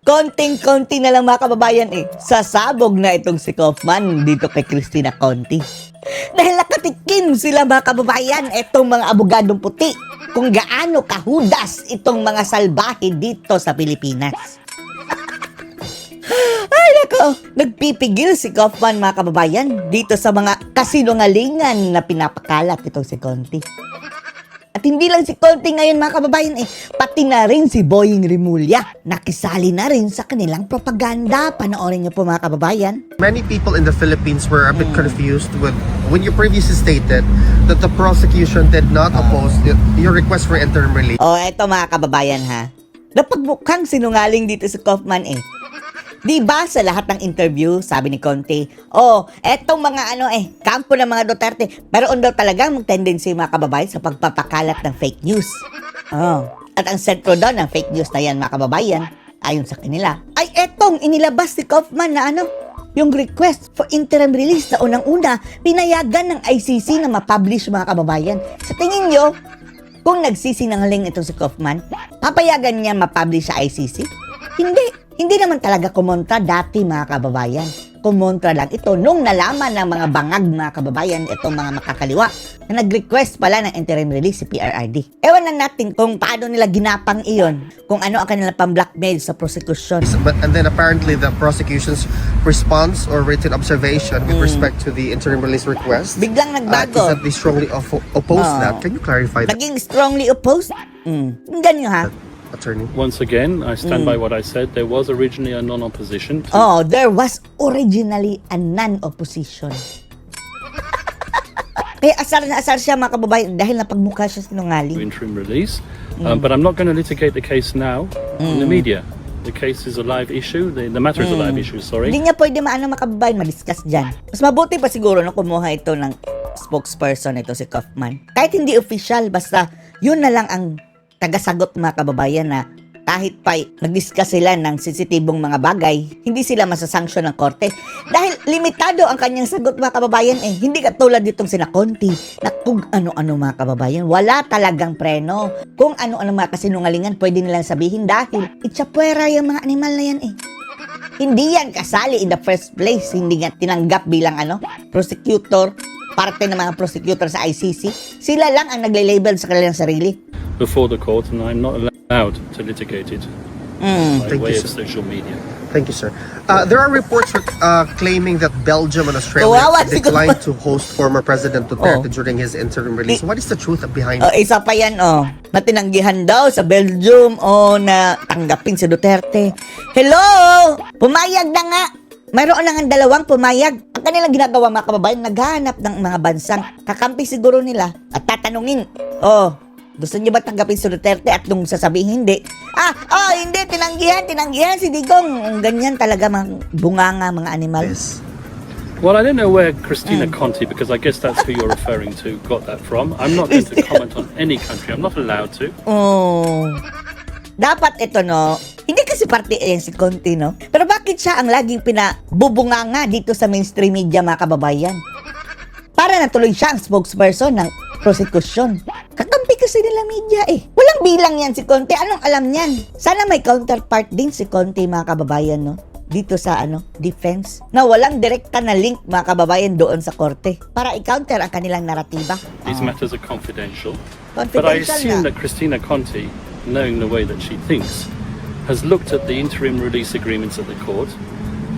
Konting-konti na lang mga kababayan sasabog na itong si Kaufman dito kay Cristina Conti. Dahil nakatikim sila mga kababayan, itong mga abogadong puti, kung gaano kahudas itong mga salbahe dito sa Pilipinas. Ay nako, nagpipigil si Kaufman mga kababayan dito sa mga kasinungalingan na pinapakalat itong si Conti. At hindi lang si Conti ngayon mga kababayan pati na rin si Boying Rimulya. Nakisali na rin sa kanilang propaganda. Panoorin niyo po mga kababayan. Many people in the Philippines were a bit confused with when you previously stated that the prosecution did not oppose your request for interim release. Eto mga kababayan ha. Napagmukhang sinungaling dito si Kaufman Di ba sa lahat ng interview, sabi ni Conti, etong mga kampo ng mga Duterte, meron daw talagang tendency mga kababayan sa pagpapakalat ng fake news. At ang sentro daw ng fake news na yan mga kababayan, ayon sa kanila, ay etong inilabas si Kaufman na yung request for interim release na unang-una, pinayagan ng ICC na ma-publish mga kababayan. Sa tingin nyo, kung nagsisinungaling itong si Kaufman, papayagan niya ma-publish sa ICC? Hindi naman talaga kumontra dati mga kababayan. Kumontra lang ito nung nalaman ng mga bangag mga kababayan itong mga makakaliwa na nag-request pala ng interim release si PRRD. Ewan na natin kung paano nila ginapang iyon, kung ano ang kanilang pang-blackmail sa prosecution. And then apparently the prosecution's response or written observation with respect to the interim release request Biglang nagbago. is that they strongly oppose that. Can you clarify that, Naging strongly opposed? Ganyan ha. attorney? Once again, I stand by what I said. There was originally a non-opposition There was originally a non-opposition. Kaya asar na asar siya mga kababayan dahil napagmukha siya to sinungaling. interim release. But I'm not going to litigate the case now in the media. The case is a live issue. The matter is a live issue, sorry. Hindi niya pwede mga kababayan ma-discuss dyan. Mas mabuti pa siguro na kumuha ito ng spokesperson ito si Kaufman. Kahit hindi official, basta yun na lang ang tagasagot mga kababayan na kahit pa nag-discuss sila ng sensitibong mga bagay, hindi sila masasanksyon ng korte. Dahil limitado ang kanyang sagot mga kababayan Hindi katulad ditong sina Conti na kung ano-ano mga kababayan. Wala talagang preno. Kung ano-ano mga kasinungalingan pwede nilang sabihin dahil itsapuera yung mga animal na yan Hindi yan kasali in the first place. Hindi nga tinanggap bilang prosecutor, parte ng mga prosecutor sa ICC. Sila lang ang nagle-label sa kanilang sarili. Before the court, and I'm not allowed to litigate it by Thank way you, of sir. social media. Thank you, sir. There are reports claiming that Belgium and Australia Kawawa si declined to host former President Duterte during his interim release. What is the truth behind it? Isa pa yan natinanggihan daw sa Belgium na tanggapin si Duterte. Hello! Pumayag na nga! Mayroon na nga dalawang pumayag. Ang kanilang ginagawa mga kababayan, naghahanap ng mga bansang kakampi siguro nila at tatanungin, gusto niyo ba tanggapin si Duterte? At nung sasabihin hindi, hindi, tinanggihan si Digong. Ganyan talaga mga bunganga, mga animal. Yes. Well, I don't know where Cristina Conti, because I guess that's who you're referring to, got that from. I'm not going to comment on any country. I'm not allowed to. Dapat ito hindi kasi parte si Conti Pero bakit siya ang laging pinabubunganga dito sa mainstream media mga kababayan? Para natuloy siya ang spokesperson ng prosecution. Kakampi kasi nila media Walang bilang yan si Conti. Anong alam niyan? Sana may counterpart din si Conti mga kababayan dito sa defense na walang direkta na link mga kababayan doon sa korte para i-counter ang kanilang naratiba. These matters are confidential. But I Confidential assume na. that Cristina Conti, knowing the way that she thinks, has looked at the interim release agreements at the court,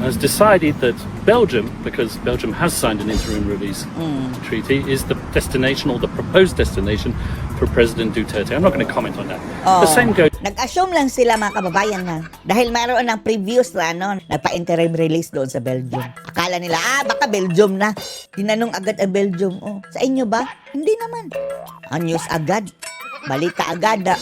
has decided that Belgium, because Belgium has signed an interim release treaty, is the destination or the proposed destination for President Duterte. I'm not going to comment on that. The same goes. Nag-assume lang sila mga kababayan dahil mayroon ng previous na nagpa-interim release doon sa Belgium. Akala nila, baka Belgium na. Tinanong agad ang Belgium. Sa inyo ba? Hindi naman. News agad. Balita agad.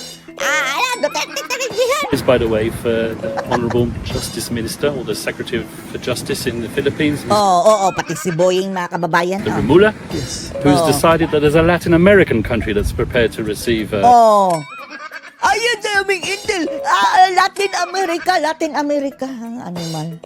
Duterte tinanggihan. Is, by the way, for the Honourable Justice Minister or the Secretary for Justice in the Philippines, Pati si Boying mga kababayan. Mr. Rimula, Yes. who's decided that there's a Latin American country that's prepared to receive Ayun sa aming intel. Latin America. Ang animal.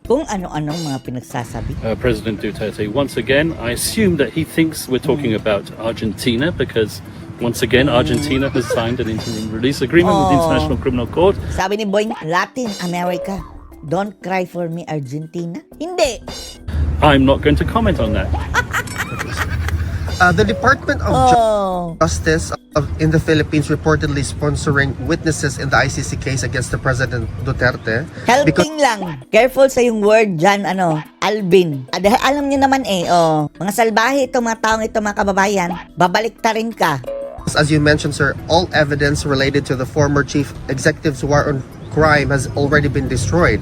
Kung ano-anong mga pinagsasabi. President Duterte. Once again, I assume that he thinks we're talking about Argentina because Once again, Argentina has signed an interim release agreement with the International Criminal Court. Sabi ni Boying, Latin America. Don't cry for me, Argentina. Hindi. I'm not going to comment on that. The Department of Oh. Justice in the Philippines reportedly sponsoring witnesses in the ICC case against the President Duterte. Helping lang. Careful sa yung word dyan, Alvin. Dahil alam niyo naman mga salbahe ito, mga taong ito, mga kababayan, babalik ta rin ka. As you mentioned, sir, all evidence related to the former chief executive's war on crime has already been destroyed.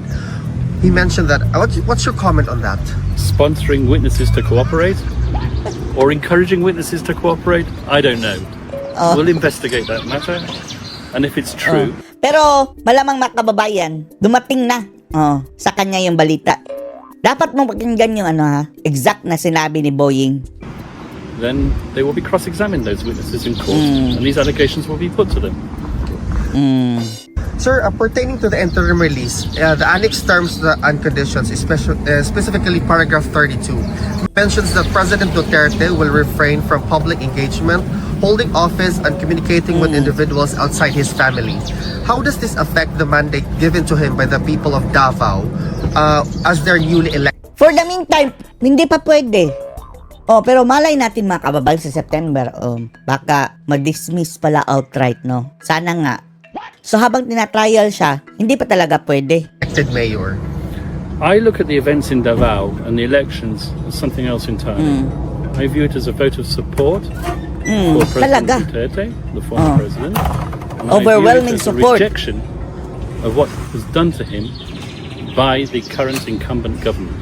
He mentioned that. What's your comment on that? Sponsoring witnesses to cooperate or encouraging witnesses to cooperate, I don't know. We'll investigate that matter. And if it's true, Pero malamang mga kababayan, dumating na sa kanya yung balita. Dapat mong pakinggan yung exact na sinabi ni Boying. then they will be cross-examined, those witnesses in court, and these allegations will be put to them. Sir, pertaining to the interim release, the annex terms and conditions, specifically paragraph 32, mentions that President Duterte will refrain from public engagement, holding office, and communicating with individuals outside his family. How does this affect the mandate given to him by the people of Davao as their newly elected? For the meantime, hindi pa pwede. Pero malay natin mga kababayan sa September, baka ma-dismiss pala outright, no? Sana nga. So habang tinatrial siya, hindi pa talaga pwede. Mayor? I look at the events in Davao and the elections as something else entirely. I view it as a vote of support for President talaga. Duterte, the former president. And Overwhelming I view it as support. a rejection of what was done to him by the current incumbent government.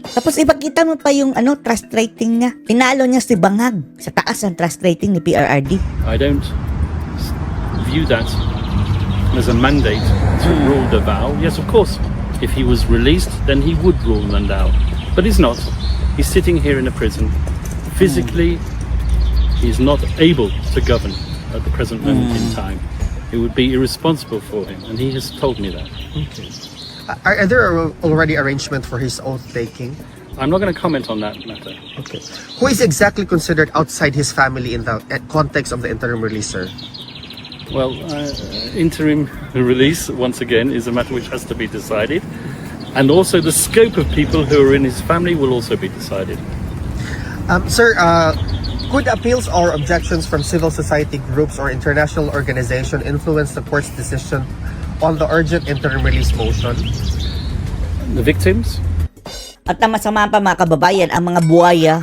Tapos ipakita mo pa yung trust rating niya. Pinalo niya si Bangag sa taas ng trust rating ni PRRD. I don't view that as a mandate to rule Davao. Yes, of course, if he was released, then he would rule Landau. But he's not. He's sitting here in a prison. Physically, he's not able to govern at the present moment in time. It would be irresponsible for him, and he has told me that. Are there already arrangements for his oath taking? I'm not going to comment on that matter. Okay. Who is exactly considered outside his family in the context of the interim release, sir? Well, interim release, once again, is a matter which has to be decided. And also the scope of people who are in his family will also be decided. Sir, could appeals or objections from civil society groups or international organization influence the court's decision on the urgent interim release motion? The victims? At na masama pa mga kababayan, ang mga buhaya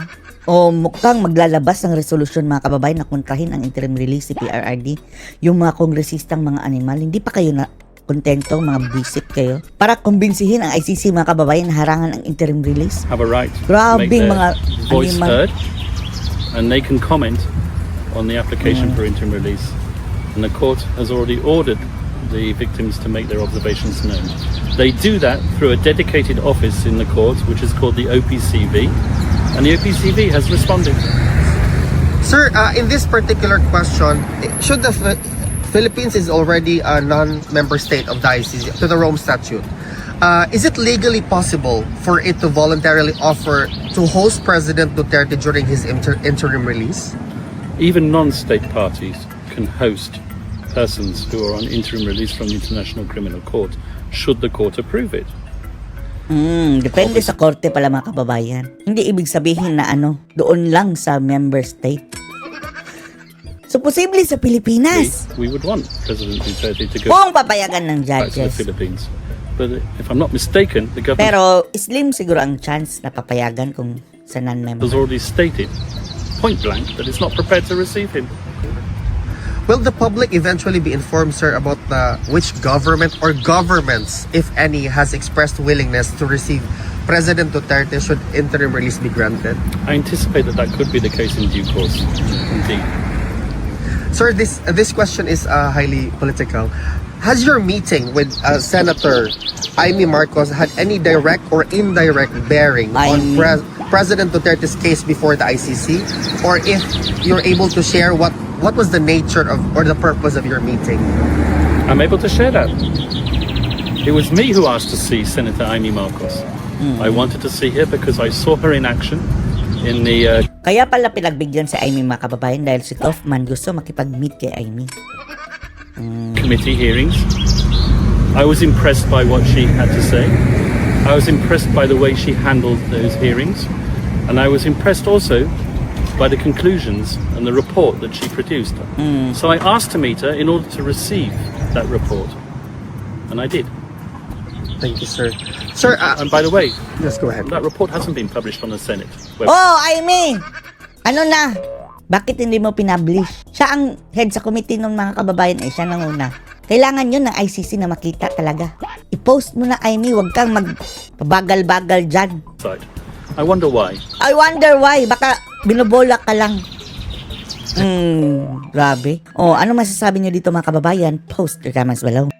mukhang maglalabas ng resolusyon mga kababayan na kontrahin ang interim release si PRRD. Yung mga kongresistang mga animal, hindi pa kayo na kontento, mga visit kayo para kumbinsihin ang ICC mga kababayan na harangan ang interim release. Have a right to Grabing make their mga voice animal. heard, and they can comment on the application for interim release. And the court has already ordered the victims to make their observations known. They do that through a dedicated office in the court, which is called the OPCV, and the OPCV has responded. Sir, in this particular question, should the Philippines is already a non-member state of the ICC to the Rome Statute. Is it legally possible for it to voluntarily offer to host President Duterte during his interim release? Even non-state parties can host persons who are on interim release from the International Criminal Court, should the court approve it. Depende sa korte pala mga kababayan. Hindi ibig sabihin na doon lang sa member state. So, posible sa Pilipinas. We would want President Duterte to go Kung papayagan ng back to the judges. Philippines. But if I'm not mistaken, the government Pero slim siguro ang chance na papayagan kung sa non-member. has already stated point blank that it's not prepared to receive him. Will the public eventually be informed, sir, about which government or governments, if any, has expressed willingness to receive President Duterte should interim release be granted? I anticipate that could be the case in due course, indeed. Sir, this question is highly political. Has your meeting with Senator Amy Marcos had any direct or indirect bearing on President Duterte's case before the ICC? Or if you're able to share what was the nature of or the purpose of your meeting? I'm able to share that. It was me who asked to see Senator Amy Marcos. I wanted to see her because I saw her in action in the Kaya pala pinagbigyan si Amy mga kababayan dahil si Kaufman gusto makipag-meet kay Amy. Committee hearings. I was impressed by what she had to say. I was impressed by the way she handled those hearings. And I was impressed also by the conclusions and the report that she produced. So I asked to meet her in order to receive that report. And I did. Thank you, sir. Sir, And by the way, yes, go ahead. that report hasn't been published on the Senate website. Oh, Amy! Ano na? Bakit hindi mo pinablish? Siya ang head sa committee ng mga kababayan siya nanguna. Kailangan yun ng ICC na makita talaga. I-post mo na, Amy, wag kang magpabagal-bagal dyan. I wonder why. I wonder why. Baka binobola ka lang. Grabe. Oh, ano masasabi nyo dito mga kababayan? Post your comments below.